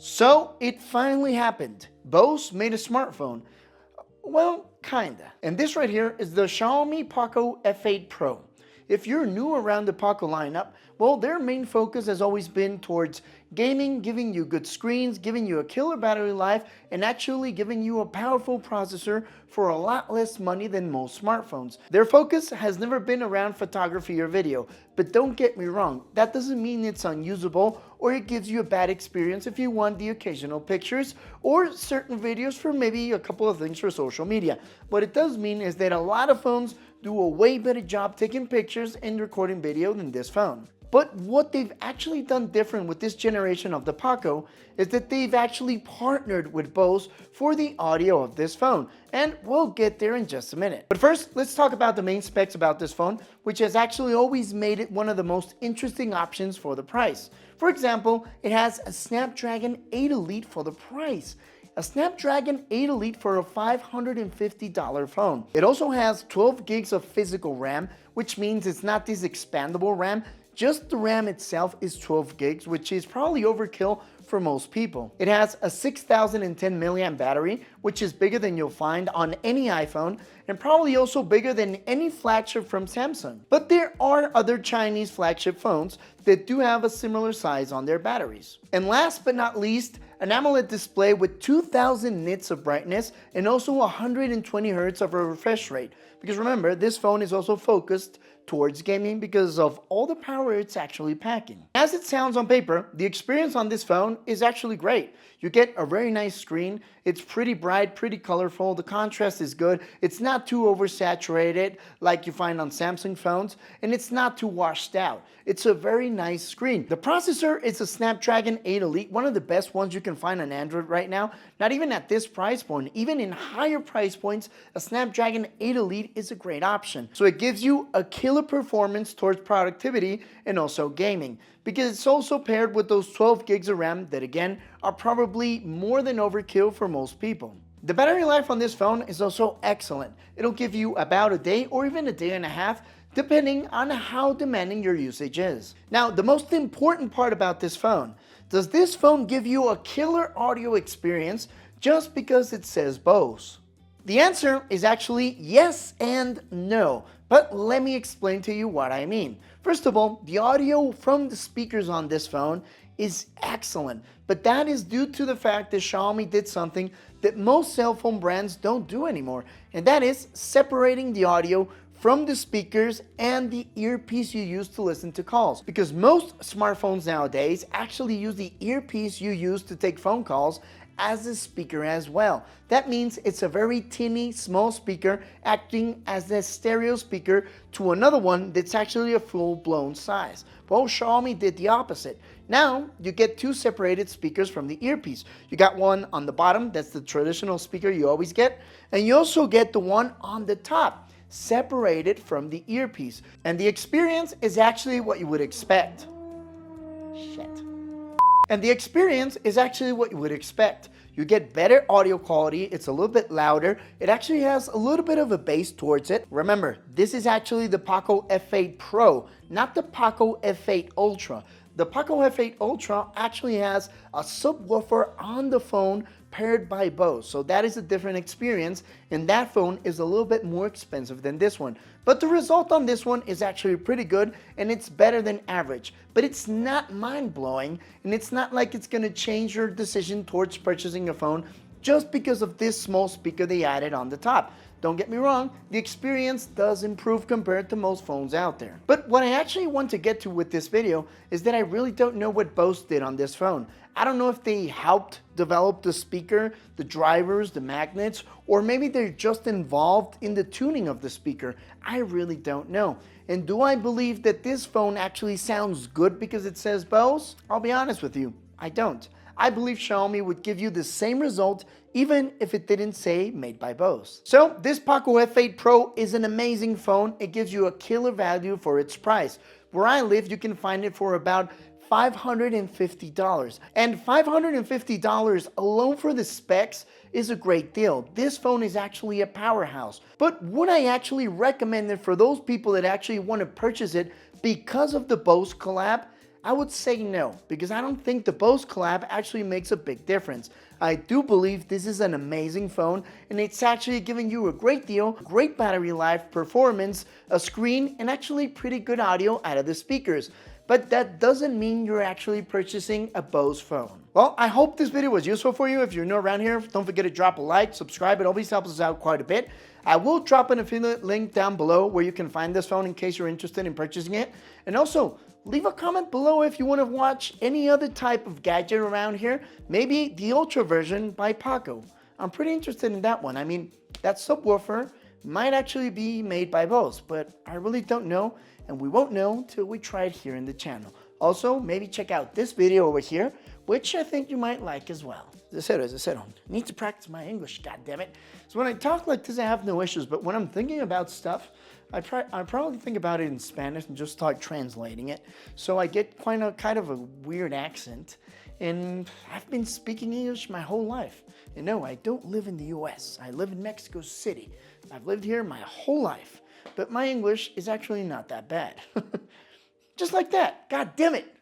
So it finally happened. Bose made a smartphone. Well, kinda. And this right here is the Xiaomi Poco F8 Pro. If you're new around the Poco lineup, well, their main focus has always been towards gaming, giving you good screens, giving you a killer battery life, and actually giving you a powerful processor for a lot less money than most smartphones. Their focus has never been around photography or video, but don't get me wrong, that doesn't mean it's unusable or it gives you a bad experience if you want the occasional pictures or certain videos for maybe a couple of things for social media. What it does mean is that a lot of phones do a way better job taking pictures and recording video than this phone. But what they've actually done different with this generation of the Poco is that they've actually partnered with Bose for the audio of this phone, and we'll get there in just a minute. But first, let's talk about the main specs about this phone, which has actually always made it one of the most interesting options for the price. For example, it has a Snapdragon 8 Elite for the price. A Snapdragon 8 Elite for a $550 phone. It also has 12 gigs of physical RAM, which means it's not this expandable RAM. Just the RAM itself is 12 gigs, which is probably overkill for most people. It has a 6010 milliamp battery, which is bigger than you'll find on any iPhone, and probably also bigger than any flagship from Samsung. But there are other Chinese flagship phones that do have a similar size on their batteries. And last but not least, an AMOLED display with 2000 nits of brightness and also 120 Hz of a refresh rate. Because remember, this phone is also focused towards gaming because of all the power it's actually packing. As it sounds on paper, the experience on this phone is actually great. You get a very nice screen, it's pretty bright, pretty colorful, the contrast is good, it's not too oversaturated like you find on Samsung phones, and it's not too washed out. It's a very nice screen. The processor is a Snapdragon 8 Elite, one of the best ones you can find on Android right now, not even at this price point, even in higher price points, a Snapdragon 8 Elite is a great option. So it gives you a killer performance towards productivity and also gaming, because it's also paired with those 12 gigs of RAM that again are probably more than overkill for most people. The battery life on this phone is also excellent. It'll give you about a day or even a day and a half depending on how demanding your usage is. Now, the most important part about this phone, does this phone give you a killer audio experience just because it says Bose? The answer is actually yes and no, but let me explain to you what I mean. First of all, the audio from the speakers on this phone is excellent, but that is due to the fact that Xiaomi did something that most cell phone brands don't do anymore, and that is separating the audio from the speakers and the earpiece you use to listen to calls. Because most smartphones nowadays actually use the earpiece you use to take phone calls as a speaker as well. That means it's a very teeny small speaker acting as a stereo speaker to another one that's actually a full-blown size. Well, Xiaomi did the opposite. Now you get two separated speakers from the earpiece. You got one on the bottom, that's the traditional speaker you always get, and you also get the one on the top, separated from the earpiece. And the experience is actually what you would expect. Shit. And the experience is actually what you would expect. You get better audio quality, it's a little bit louder, it actually has a little bit of a bass towards it. Remember, this is actually the Poco F8 Pro, not the Poco F8 Ultra. The Poco F8 Ultra actually has a subwoofer on the phone paired by Bose, so that is a different experience, and that phone is a little bit more expensive than this one. But the result on this one is actually pretty good, and it's better than average. But it's not mind-blowing, and it's not like it's gonna change your decision towards purchasing a phone just because of this small speaker they added on the top. Don't get me wrong, the experience does improve compared to most phones out there. But what I actually want to get to with this video is that I really don't know what Bose did on this phone. I don't know if they helped develop the speaker, the drivers, the magnets, or maybe they're just involved in the tuning of the speaker. I really don't know. And do I believe that this phone actually sounds good because it says Bose? I'll be honest with you, I don't. I believe Xiaomi would give you the same result even if it didn't say made by Bose. So this Poco F8 Pro is an amazing phone. It gives you a killer value for its price. Where I live, you can find it for about $550. And $550 alone for the specs is a great deal. This phone is actually a powerhouse. But would I actually recommend it for those people that actually want to purchase it because of the Bose collab? I would say no, because I don't think the Bose collab actually makes a big difference. I do believe this is an amazing phone, and it's actually giving you a great deal, great battery life, performance, a screen, and actually pretty good audio out of the speakers. But that doesn't mean you're actually purchasing a Bose phone. Well, I hope this video was useful for you. If you're new around here, don't forget to drop a like, subscribe. It always helps us out quite a bit. I will drop an affiliate link down below where you can find this phone in case you're interested in purchasing it. And also, leave a comment below if you want to watch any other type of gadget around here. Maybe the Ultra version by Poco. I'm pretty interested in that one. I mean, that subwoofer might actually be made by Bose, but I really don't know, and we won't know till we try it here in the channel. Also, maybe check out this video over here, which I think you might like as well. As I said, I need to practice my English, goddammit. So when I talk like this, I have no issues, but when I'm thinking about stuff, I probably think about it in Spanish and just start translating it. So I get kind of a weird accent, and I've been speaking English my whole life. And no, I don't live in the US. I live in Mexico City. I've lived here my whole life, but my English is actually not that bad. Just like that. God damn it.